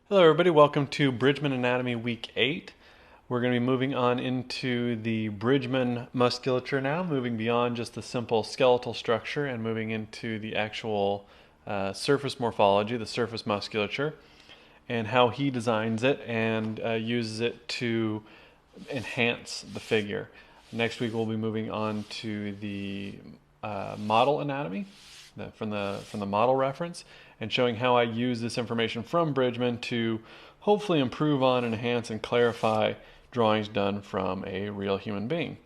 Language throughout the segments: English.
Hello, everybody. Welcome to Bridgman Anatomy Week 8. We're going to be moving on into the Bridgman musculature now, moving beyond just the simple skeletal structure and moving into the actual surface morphology, the surface musculature, and how he designs it and uses it to enhance the figure. Next week, we'll be moving on to the model anatomy from the model reference and showing how I use this information from Bridgman to hopefully improve on, enhance, and clarify drawings done from a real human being.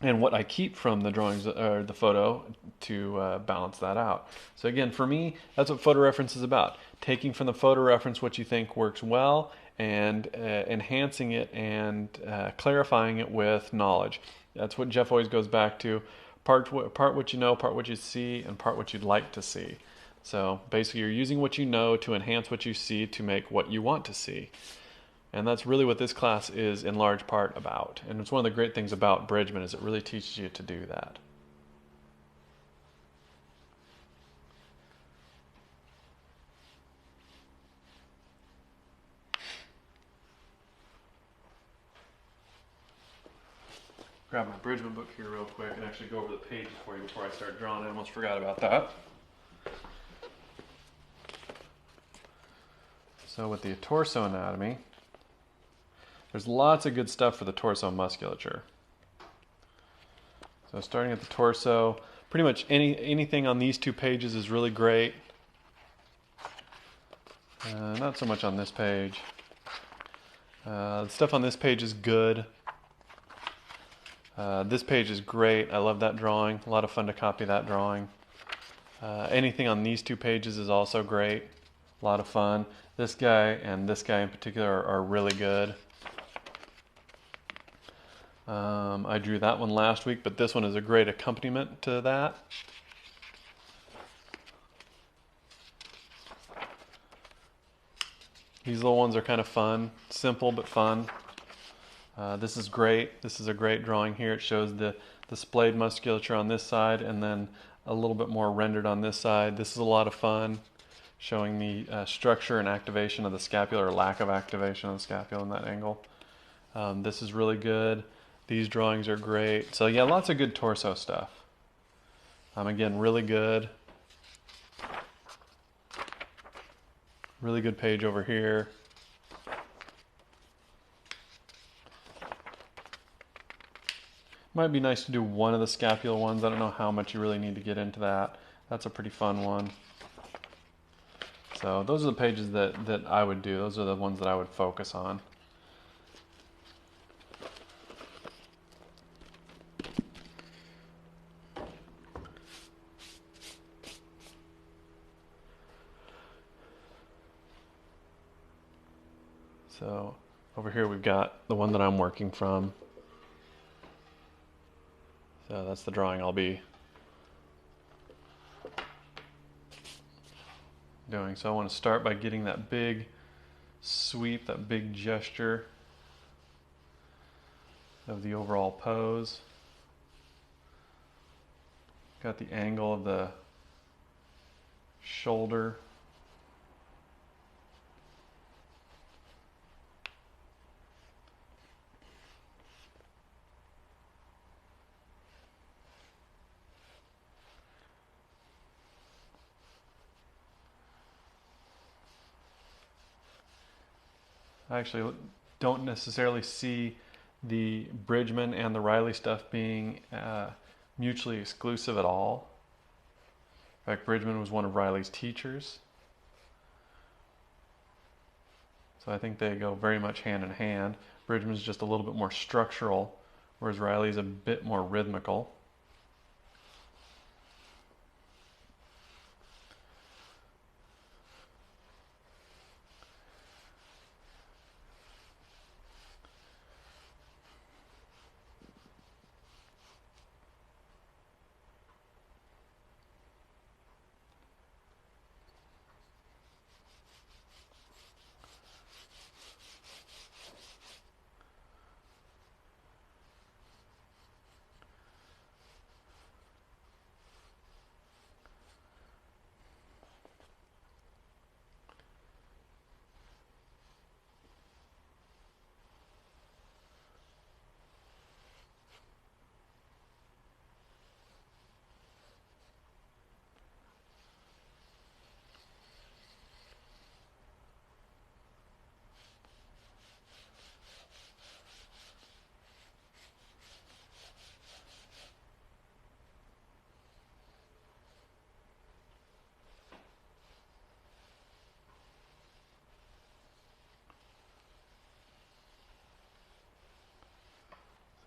And what I keep from the drawings or the photo to balance that out. So again, for me, that's what photo reference is about. Taking from the photo reference what you think works well and enhancing it and clarifying it with knowledge. That's what Jeff always goes back to. Part what you know, part what you see, and part what you'd like to see. So basically, you're using what you know to enhance what you see to make what you want to see. And that's really what this class is in large part about. And it's one of the great things about Bridgman is it really teaches you to do that. Grab my Bridgman book here real quick and actually go over the pages for you before I start drawing. I almost forgot about that. So with the torso anatomy, there's lots of good stuff for the torso musculature. So starting at the torso, pretty much anything on these two pages is really great. Not so much on this page. The stuff on this page is good. This page is great. I love that drawing. A lot of fun to copy that drawing. Anything on these two pages is also great. A lot of fun. This guy and this guy in particular are really good. I drew that one last week, but this one is a great accompaniment to that. These little ones are kind of fun, simple but fun. This is great. This is a great drawing here. It shows the splayed musculature on this side and then a little bit more rendered on this side. This is a lot of fun, showing the structure and activation of the scapula or lack of activation of the scapula in that angle. This is really good. These drawings are great. So yeah, lots of good torso stuff. Again, really good. Really good page over here. Might be nice to do one of the scapula ones. I don't know how much you really need to get into that. That's a pretty fun one. So those are the pages that I would do. Those are the ones that I would focus on. So over here we've got the one that I'm working from. So that's the drawing I'll be doing. So I want to start by getting that big sweep, that big gesture of the overall pose. Got the angle of the shoulder. I actually don't necessarily see the Bridgman and the Riley stuff being mutually exclusive at all. In fact, Bridgman was one of Riley's teachers. So I think they go very much hand in hand. Bridgman's just a little bit more structural, whereas Riley's a bit more rhythmical.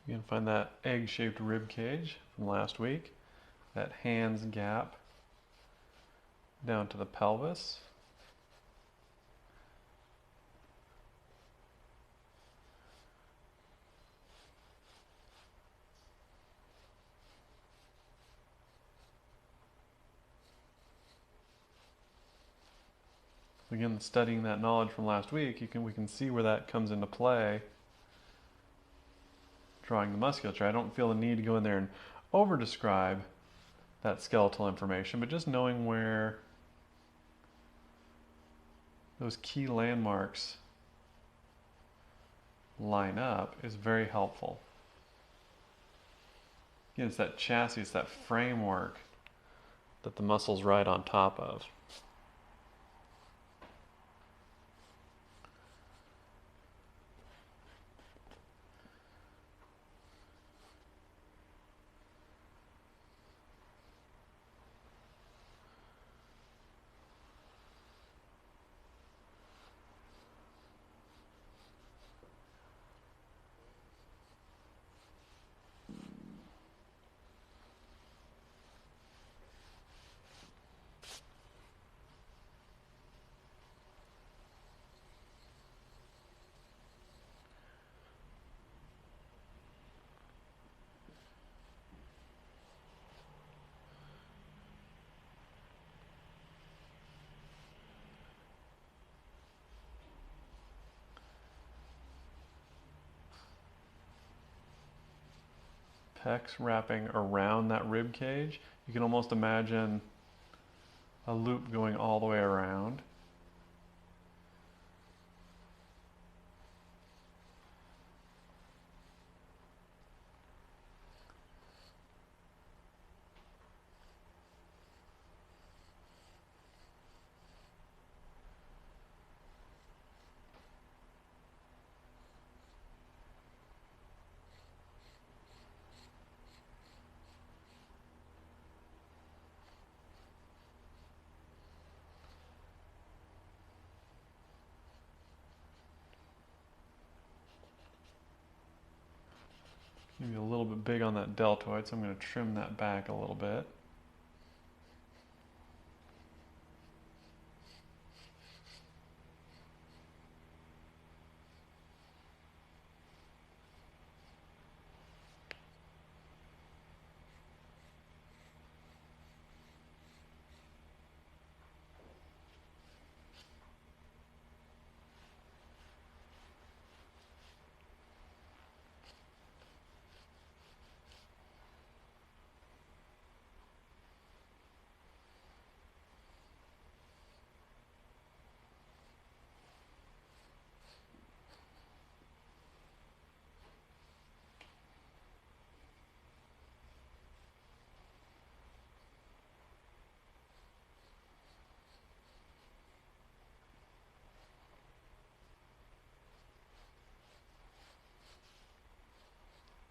You can find that egg-shaped rib cage from last week, that hands gap down to the pelvis. Again, studying that knowledge from last week, we can see where that comes into play drawing the musculature. I don't feel the need to go in there and over-describe that skeletal information, but just knowing where those key landmarks line up is very helpful. Again, it's that chassis, it's that framework that the muscles ride on top of. Pecs wrapping around that rib cage. You can almost imagine a loop going all the way around. Maybe a little bit big on that deltoid, so I'm going to trim that back a little bit.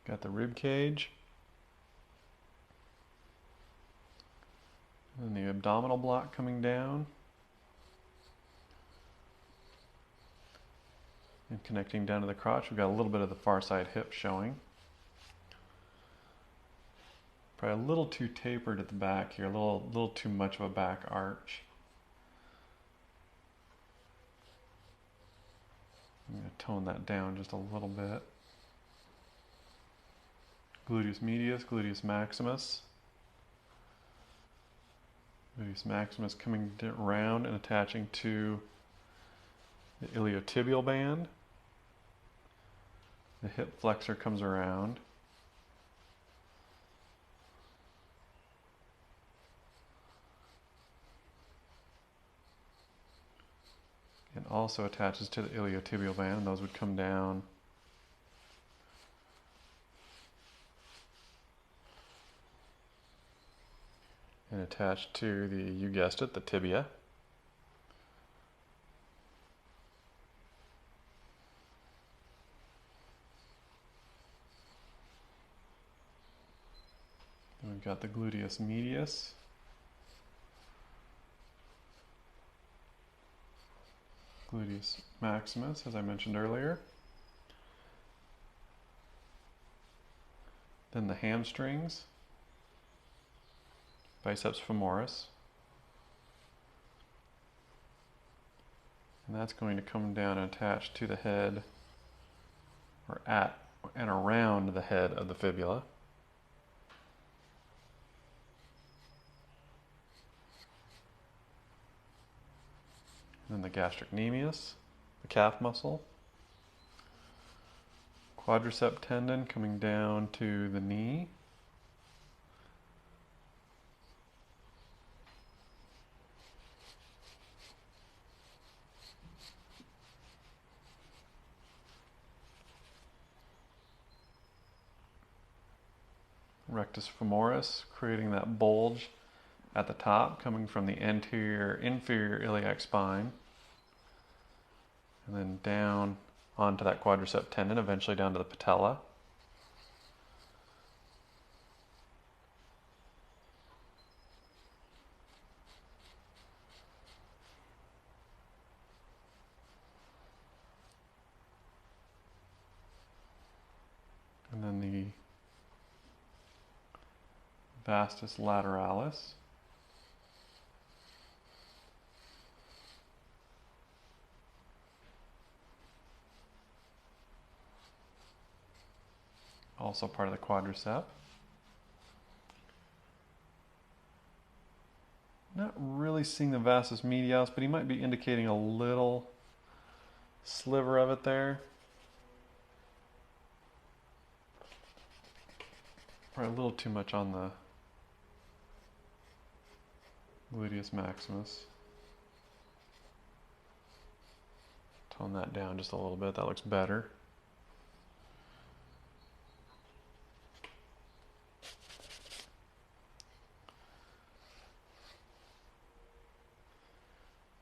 Got the rib cage. And the abdominal block coming down. And connecting down to the crotch. We've got a little bit of the far side hip showing. Probably a little too tapered at the back here, a little too much of a back arch. I'm going to tone that down just a little bit. Gluteus medius, gluteus maximus. Gluteus maximus coming around and attaching to the iliotibial band. The hip flexor comes around. And also attaches to the iliotibial band, and those would come down and attach to the, you guessed it, the tibia. Then we've got the gluteus medius. Gluteus maximus, as I mentioned earlier. Then the hamstrings, biceps femoris. And that's going to come down and attach to the head, or at and around the head of the fibula. And then the gastrocnemius, the calf muscle. Quadricep tendon coming down to the knee. Rectus femoris, creating that bulge at the top, coming from the inferior iliac spine, and then down onto that quadricep tendon, eventually down to the patella. And then the vastus lateralis. Also part of the quadricep. Not really seeing the vastus medialis, but he might be indicating a little sliver of it there. Probably a little too much on the gluteus maximus. Tone that down just a little bit, that looks better.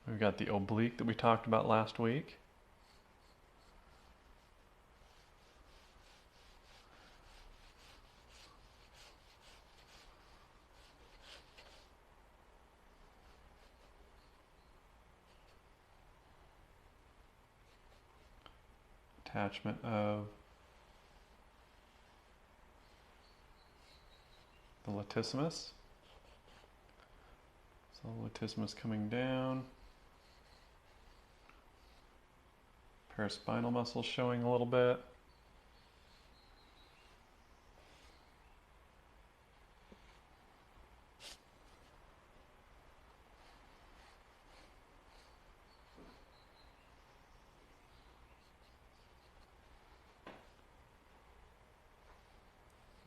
We've got the oblique that we talked about last week. Attachment of the latissimus. So latissimus coming down. Paraspinal muscle showing a little bit.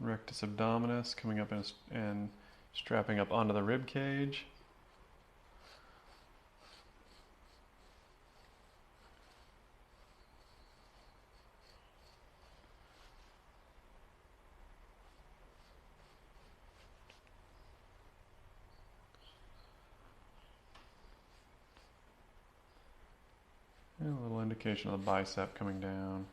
Rectus abdominis coming up and strapping up onto the rib cage. And a little indication of the bicep coming down.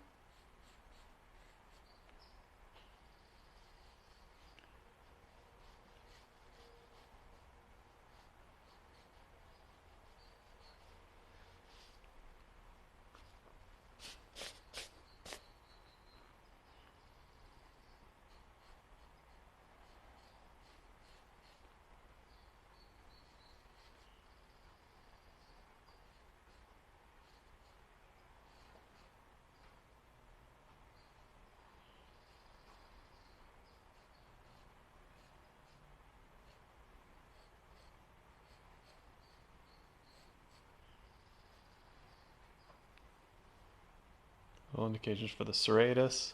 Little indications for the serratus.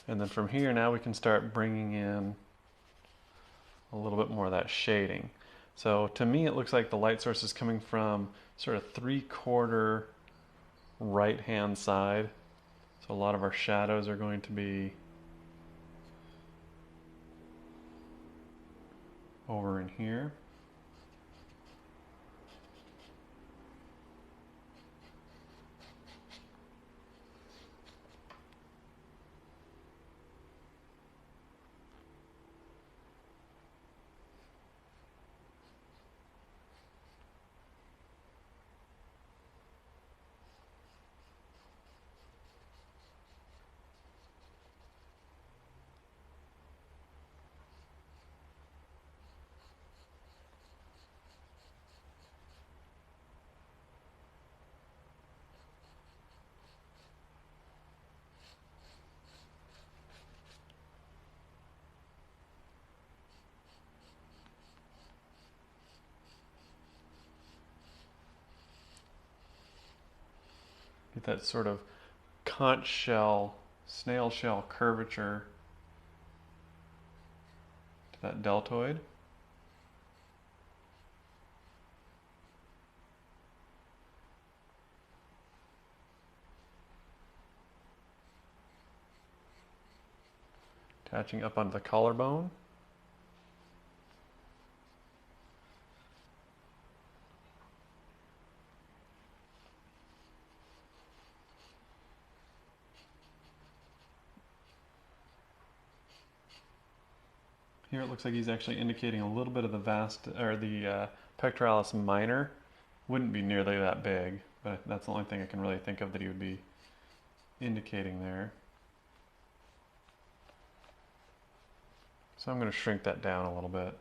And then from here now we can start bringing in a little bit more of that shading. So to me it looks like the light source is coming from sort of 3/4 right hand side. So a lot of our shadows are going to be over in here. Get that sort of conch shell, snail shell curvature to that deltoid. Attaching up onto the collarbone. Here it looks like he's actually indicating a little bit of the pectoralis minor. Wouldn't be nearly that big, but that's the only thing I can really think of that he would be indicating there. So I'm going to shrink that down a little bit.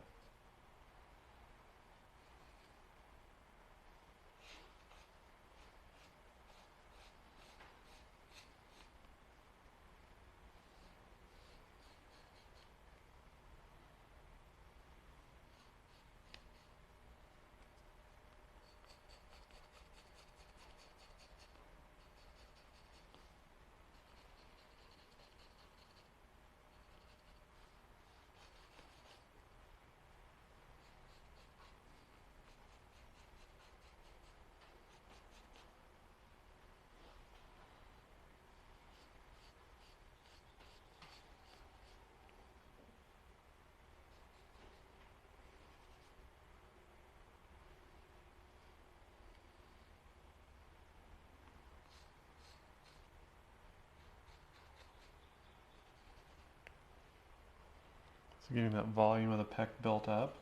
So getting that volume of the pec built up.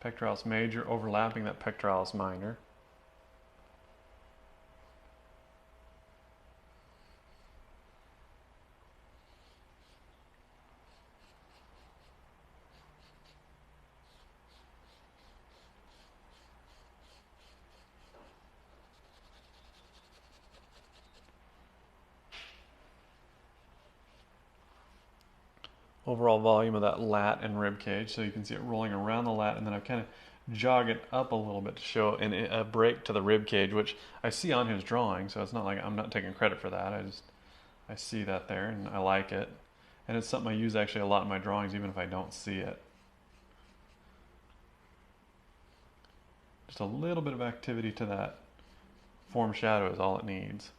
Pectoralis major overlapping that pectoralis minor. Overall volume of that lat and rib cage, so you can see it rolling around the lat, and then I've kind of jog it up a little bit to show a break to the rib cage, which I see on his drawing, so it's not like I'm not taking credit for that. I see that there and I like it, and it's something I use actually a lot in my drawings even if I don't see it. Just a little bit of activity to that form shadow is all it needs.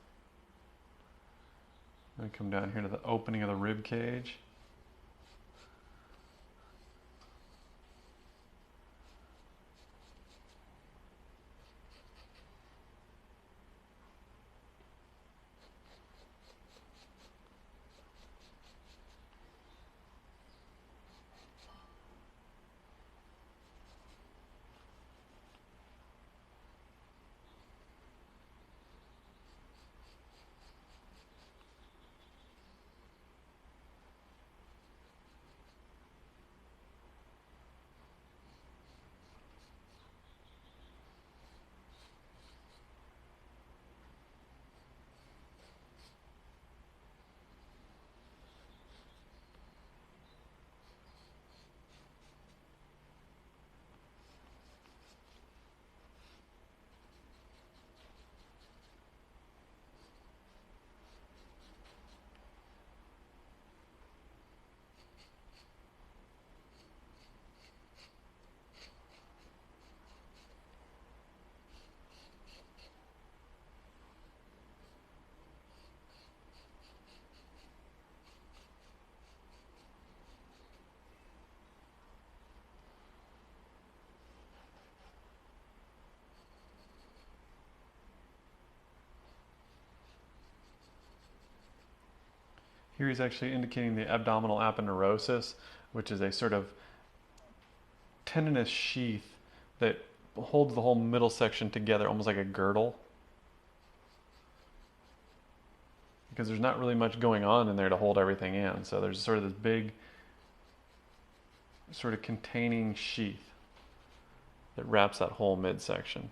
Then come down here to the opening of the rib cage. Here he's actually indicating the abdominal aponeurosis, which is a sort of tendinous sheath that holds the whole middle section together, almost like a girdle. Because there's not really much going on in there to hold everything in. So there's sort of this big, sort of containing sheath that wraps that whole midsection.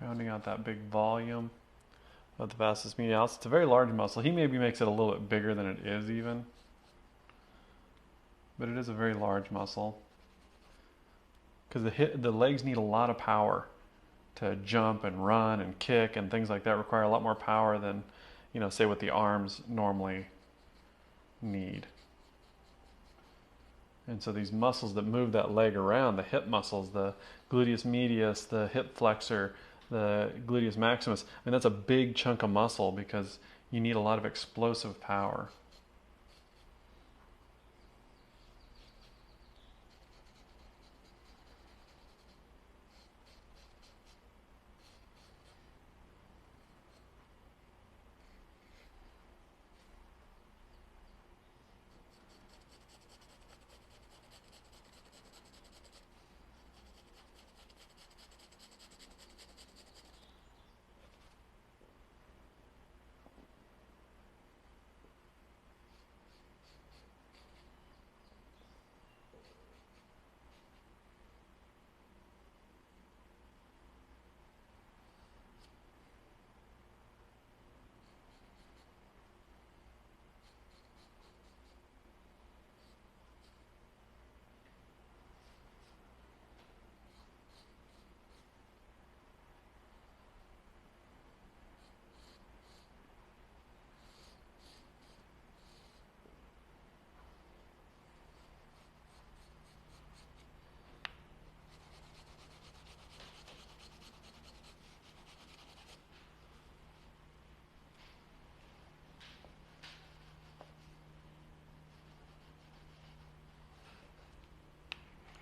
rounding out that big volume of the vastus medialis. It's a very large muscle. He maybe makes it a little bit bigger than it is even, but it is a very large muscle because the legs need a lot of power to jump and run and kick and things like that. Require a lot more power than, say what the arms normally need. And so these muscles that move that leg around, the hip muscles, the gluteus medius, the hip flexor, the gluteus maximus, that's a big chunk of muscle because you need a lot of explosive power.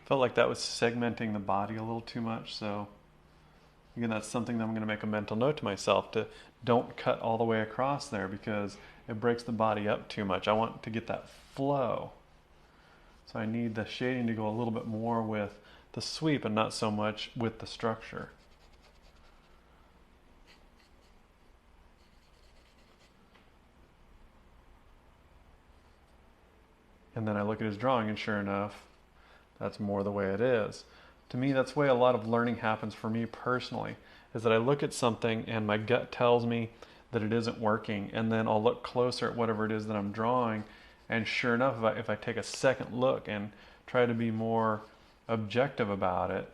Felt like that was segmenting the body a little too much, so again, that's something that I'm going to make a mental note to myself to don't cut all the way across there because it breaks the body up too much. I want to get that flow. So I need the shading to go a little bit more with the sweep and not so much with the structure. And then I look at his drawing and sure enough, that's more the way it is. To me, that's the way a lot of learning happens for me personally, is that I look at something and my gut tells me that it isn't working, and then I'll look closer at whatever it is that I'm drawing, and sure enough, if I take a second look and try to be more objective about it,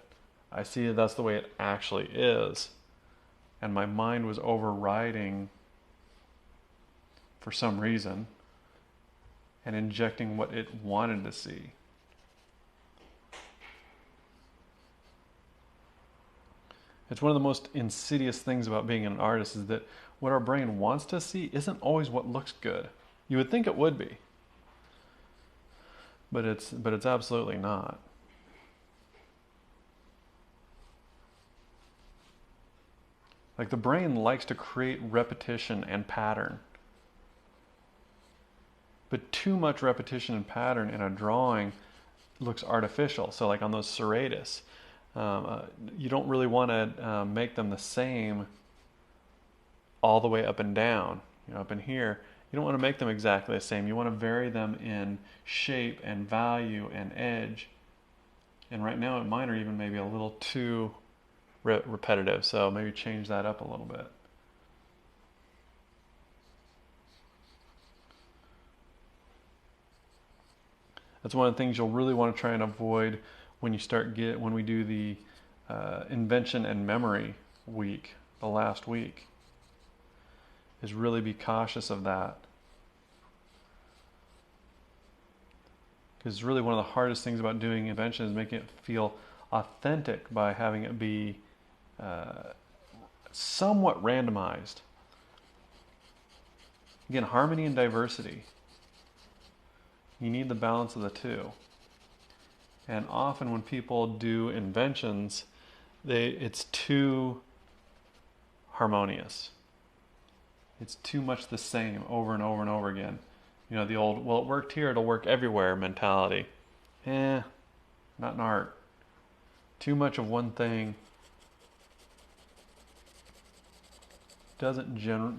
I see that that's the way it actually is. And my mind was overriding for some reason and injecting what it wanted to see. It's one of the most insidious things about being an artist is that what our brain wants to see isn't always what looks good. You would think it would be, but it's absolutely not. Like the brain likes to create repetition and pattern. But too much repetition and pattern in a drawing looks artificial. So like on those serratus, you don't really want to make them the same all the way up and down. Up in here, you don't want to make them exactly the same. You want to vary them in shape and value and edge. And right now mine are even maybe a little too repetitive, so maybe change that up a little bit. That's one of the things you'll really want to try and avoid when we do the invention and memory week, the last week, is really be cautious of that. Because really one of the hardest things about doing invention is making it feel authentic by having it be somewhat randomized. Again, harmony and diversity. You need the balance of the two. And often when people do inventions, it's too harmonious. It's too much the same over and over and over again. The old, well, it worked here, it'll work everywhere mentality. Not in art. Too much of one thing doesn't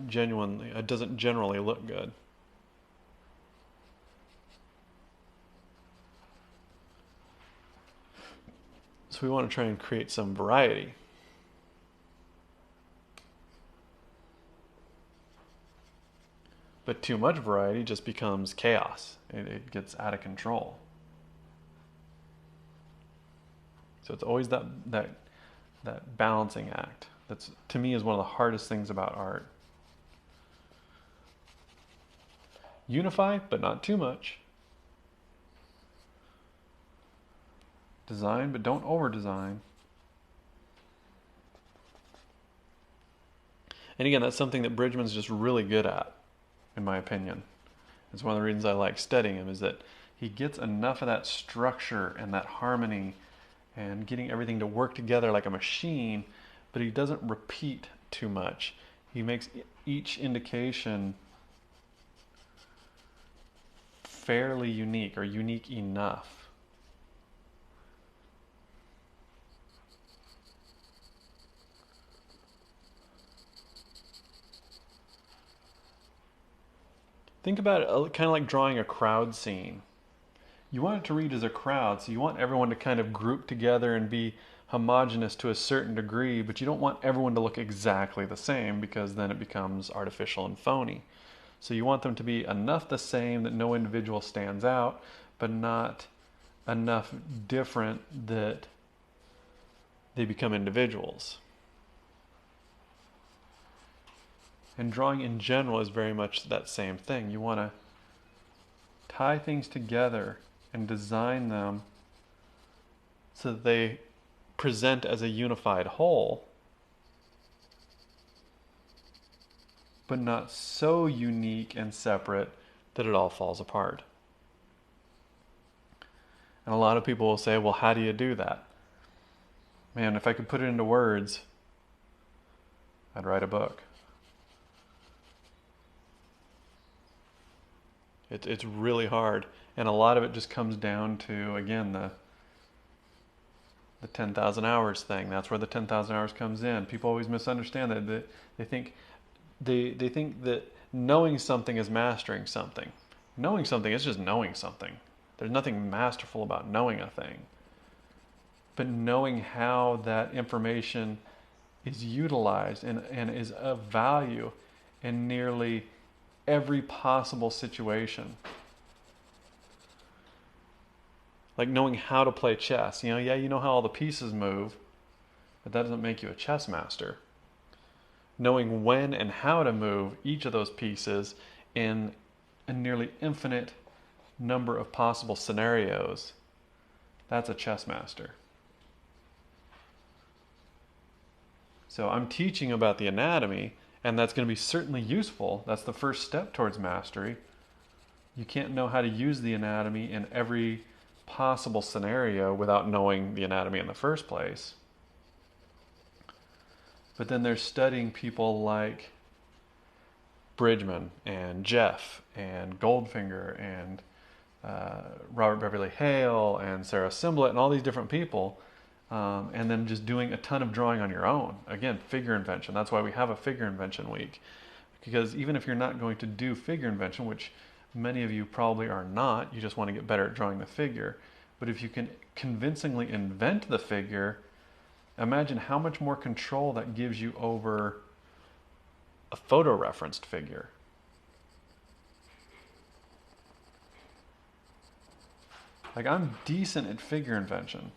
generally look good. So we want to try and create some variety. But too much variety just becomes chaos. It gets out of control. So it's always that balancing act. That's, to me, is one of the hardest things about art. Unify, but not too much. Design, but don't over-design. And again, that's something that Bridgman's just really good at, in my opinion. It's one of the reasons I like studying him, is that he gets enough of that structure and that harmony and getting everything to work together like a machine, but he doesn't repeat too much. He makes each indication fairly unique, or unique enough. Think about it kind of like drawing a crowd scene. You want it to read as a crowd, so you want everyone to kind of group together and be homogeneous to a certain degree, but you don't want everyone to look exactly the same, because then it becomes artificial and phony. So you want them to be enough the same that no individual stands out, but not enough different that they become individuals. And drawing in general is very much that same thing. You want to tie things together and design them so that they present as a unified whole, but not so unique and separate that it all falls apart. And a lot of people will say, well, how do you do that? Man, if I could put it into words, I'd write a book. It's really hard. And a lot of it just comes down to, again, the 10,000 hours thing. That's where the 10,000 hours comes in. People always misunderstand that. They think that knowing something is mastering something. Knowing something is just knowing something. There's nothing masterful about knowing a thing. But knowing how that information is utilized and is of value in nearly every possible situation. Like knowing how to play chess. You know how all the pieces move, but that doesn't make you a chess master. Knowing when and how to move each of those pieces in a nearly infinite number of possible scenarios, that's a chess master. So I'm teaching about the anatomy, and that's going to be certainly useful. That's the first step towards mastery. You can't know how to use the anatomy in every possible scenario without knowing the anatomy in the first place. But then they're studying people like Bridgman and Jeff and Goldfinger and Robert Beverly Hale and Sarah Simblett and all these different people, and then just doing a ton of drawing on your own. Again, figure invention. That's why we have a figure invention week. Because even if you're not going to do figure invention, which many of you probably are not, you just want to get better at drawing the figure. But if you can convincingly invent the figure, imagine how much more control that gives you over a photo-referenced figure. Like, I'm decent at figure invention.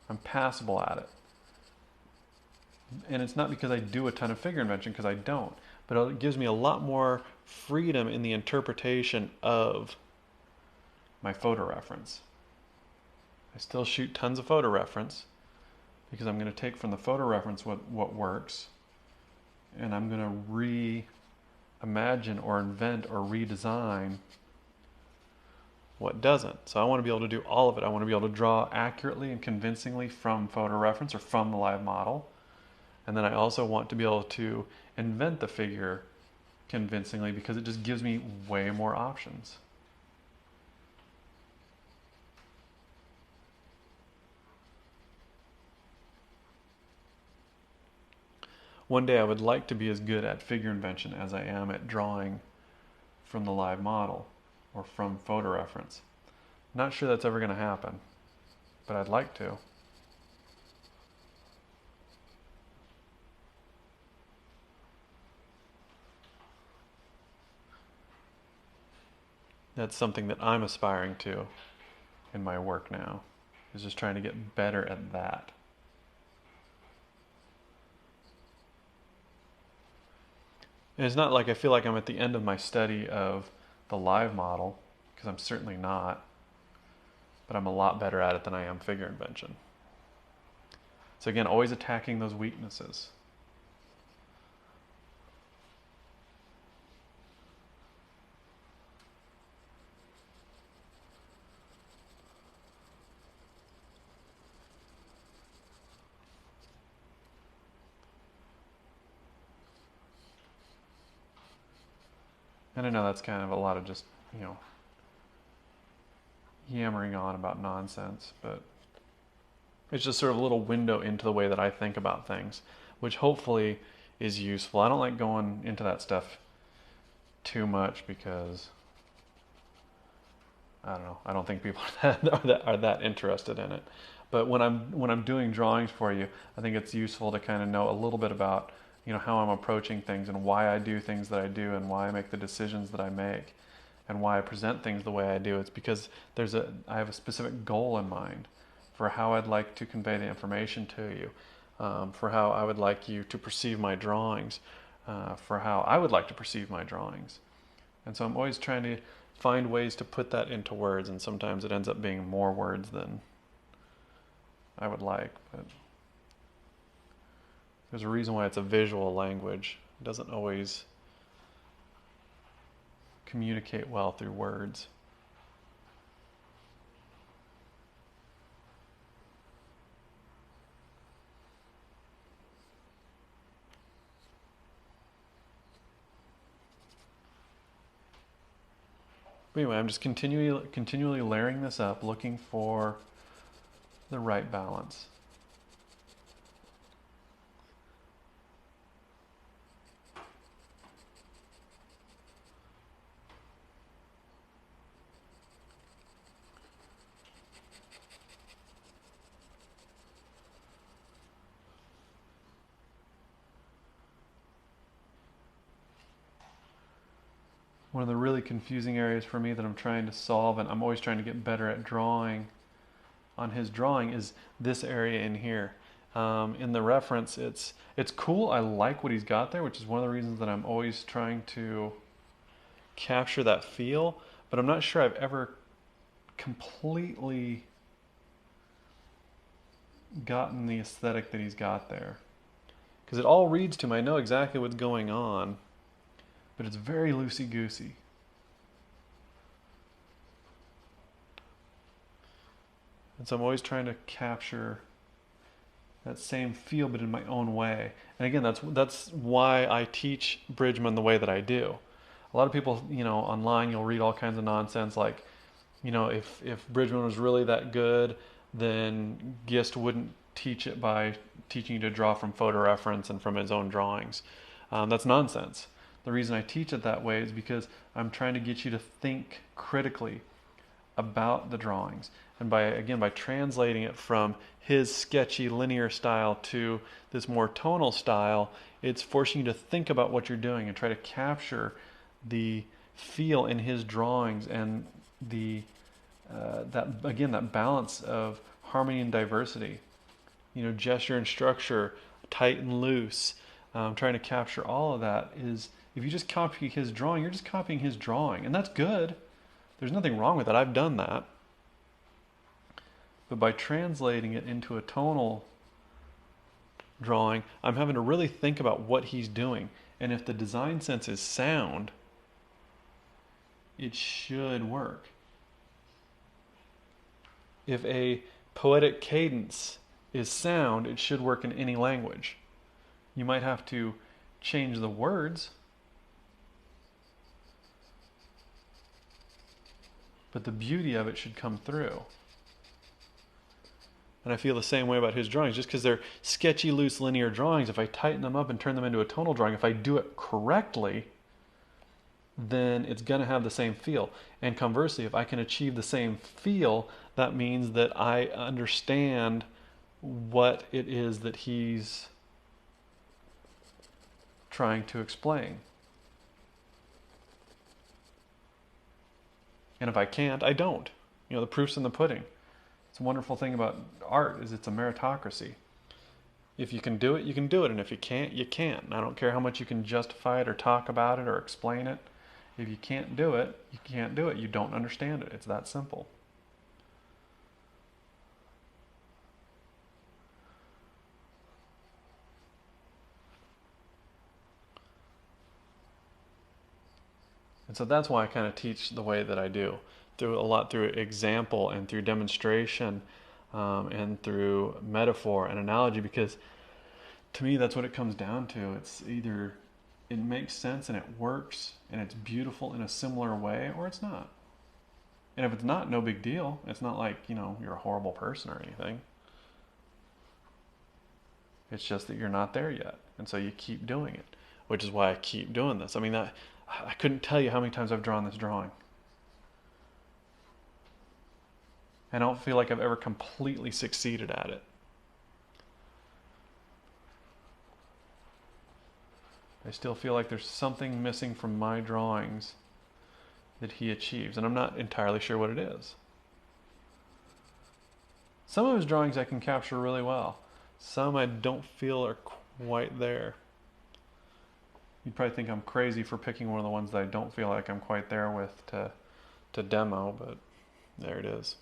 I'm passable at it. And it's not because I do a ton of figure invention, because I don't. But it gives me a lot more freedom in the interpretation of my photo reference. I still shoot tons of photo reference because I'm going to take from the photo reference what works, and I'm going to reimagine or invent or redesign what doesn't. So I want to be able to do all of it. I want to be able to draw accurately and convincingly from photo reference or from the live model. And then I also want to be able to invent the figure convincingly, because it just gives me way more options. One day I would like to be as good at figure invention as I am at drawing from the live model or from photo reference. Not sure that's ever going to happen, but I'd like to. That's something that I'm aspiring to in my work now, is just trying to get better at that. And it's not like I feel like I'm at the end of my study of the live model, because I'm certainly not, but I'm a lot better at it than I am figure invention. So again, always attacking those weaknesses. And I know that's kind of a lot of just, yammering on about nonsense, but it's just sort of a little window into the way that I think about things, which hopefully is useful. I don't like going into that stuff too much because I don't know. I don't think people are that interested in it. But when I'm doing drawings for you, I think it's useful to kind of know a little bit about how I'm approaching things and why I do things that I do and why I make the decisions that I make and why I present things the way I do. It's because I have a specific goal in mind for how I'd like to convey the information to you, for how I would like you to perceive my drawings, for how I would like to perceive my drawings. And so I'm always trying to find ways to put that into words, and sometimes it ends up being more words than I would like. But there's a reason why it's a visual language. It doesn't always communicate well through words. But anyway, I'm just continually layering this up, looking for the right balance. One of the really confusing areas for me that I'm trying to solve, and I'm always trying to get better at drawing on his drawing, is this area in here. In the reference, it's cool. I like what he's got there, which is one of the reasons that I'm always trying to capture that feel, but I'm not sure I've ever completely gotten the aesthetic that he's got there. Because it all reads to me, I know exactly what's going on, but it's very loosey-goosey. And so I'm always trying to capture that same feel, but in my own way. And again, that's why I teach bridgman the way that I do. A lot of people, online, you'll read all kinds of nonsense like, if bridgman was really that good, then Gist wouldn't teach it by teaching you to draw from photo reference and from his own drawings. That's nonsense. The reason I teach it that way is because I'm trying to get you to think critically about the drawings. And by translating it from his sketchy linear style to this more tonal style, it's forcing you to think about what you're doing and try to capture the feel in his drawings and the that balance of harmony and diversity. Gesture and structure, tight and loose. Trying to capture all of that is, if you just copy his drawing, you're just copying his drawing, and that's good. There's nothing wrong with it. I've done that. But by translating it into a tonal drawing, I'm having to really think about what he's doing. And if the design sense is sound, it should work. If a poetic cadence is sound, it should work in any language. You might have to change the words, but the beauty of it should come through. And I feel the same way about his drawings. Just because they're sketchy, loose, linear drawings, if I tighten them up and turn them into a tonal drawing, if I do it correctly, then it's going to have the same feel. And conversely, if I can achieve the same feel, that means that I understand what it is that he's trying to explain. And if I can't, I don't. The proof's in the pudding. It's a wonderful thing about art is it's a meritocracy. If you can do it, you can do it, and if you can't, you can't. And I don't care how much you can justify it or talk about it or explain it. If you can't do it, you can't do it. You don't understand it. It's that simple. And so that's why I kind of teach the way that I do, through example and through demonstration, and through metaphor and analogy, because to me that's what it comes down to. It's either it makes sense and it works and it's beautiful in a similar way, or it's not. And if it's not, no big deal. It's not like, you're a horrible person or anything. It's just that you're not there yet. And so you keep doing it, which is why I keep doing this. I mean, I couldn't tell you how many times I've drawn this drawing. I don't feel like I've ever completely succeeded at it. I still feel like there's something missing from my drawings that he achieves, and I'm not entirely sure what it is. Some of his drawings I can capture really well. Some I don't feel are quite there. You'd probably think I'm crazy for picking one of the ones that I don't feel like I'm quite there with to demo, but there it is.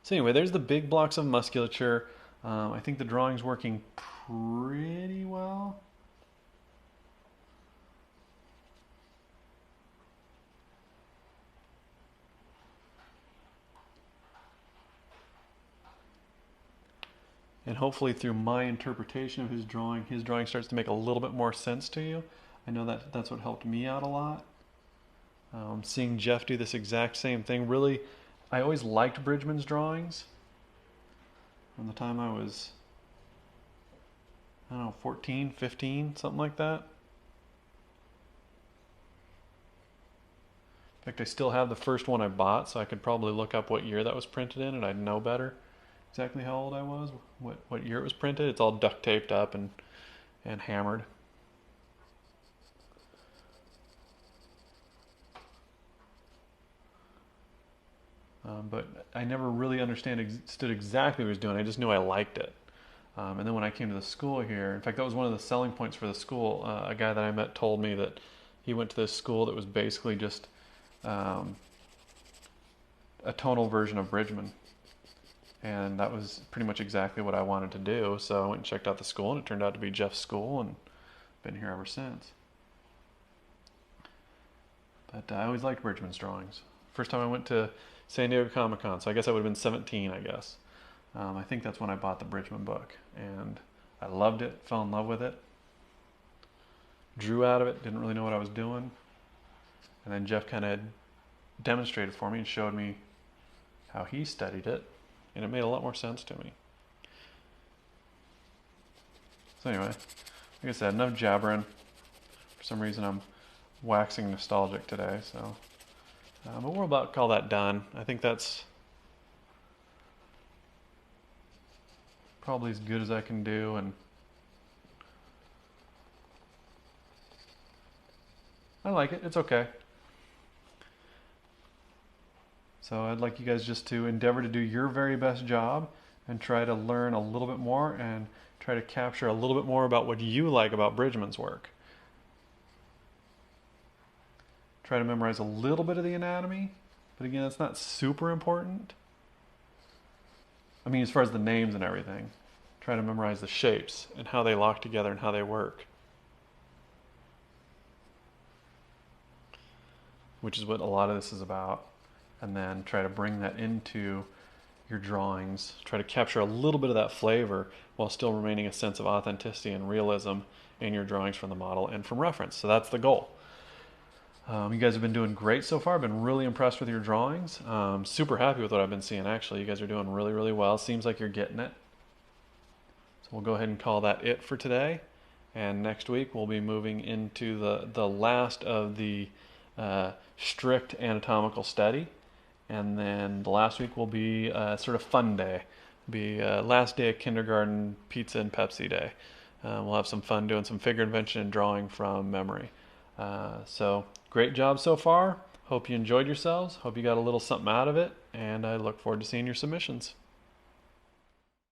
So anyway, there's the big blocks of musculature. I think the drawing's working pretty well. And hopefully through my interpretation of his drawing starts to make a little bit more sense to you. I know that's what helped me out a lot. Seeing Jeff do this exact same thing. Really, I always liked Bridgman's drawings. From the time I was, 14, 15, something like that. In fact, I still have the first one I bought, so I could probably look up what year that was printed in, and I'd know better exactly how old I was, what year it was printed. It's all duct taped up and hammered. But I never really understood exactly what he was doing. I just knew I liked it. And then when I came to the school here, in fact, that was one of the selling points for the school. A guy that I met told me that he went to this school that was basically just a tonal version of Bridgman. And that was pretty much exactly what I wanted to do. So I went and checked out the school, and it turned out to be Jeff's school, and been here ever since. But I always liked Bridgman's drawings. First time I went to San Diego Comic-Con, so I guess I would have been 17, I guess. I think that's when I bought the Bridgman book, and I loved it, fell in love with it, drew out of it, didn't really know what I was doing, and then Jeff kind of demonstrated for me and showed me how he studied it, and it made a lot more sense to me. So anyway, like I said, enough jabbering. For some reason I'm waxing nostalgic today, so but we're about to call that done. I think that's probably as good as I can do, and I like it. It's okay. So I'd like you guys just to endeavor to do your very best job and try to learn a little bit more and try to capture a little bit more about what you like about Bridgman's work. Try to memorize a little bit of the anatomy, but again, it's not super important. I mean, as far as the names and everything, try to memorize the shapes and how they lock together and how they work, which is what a lot of this is about. And then try to bring that into your drawings. Try to capture a little bit of that flavor while still remaining a sense of authenticity and realism in your drawings from the model and from reference. So that's the goal. You guys have been doing great so far. I've been really impressed with your drawings. Super happy with what I've been seeing, actually. You guys are doing really, really well. Seems like you're getting it. So we'll go ahead and call that it for today. And next week we'll be moving into the last of the strict anatomical study. And then the last week will be a sort of fun day. Be last day of kindergarten pizza and Pepsi day. We'll have some fun doing some figure invention and drawing from memory. So great job so far. Hope you enjoyed yourselves. Hope you got a little something out of it, and I look forward to seeing your submissions.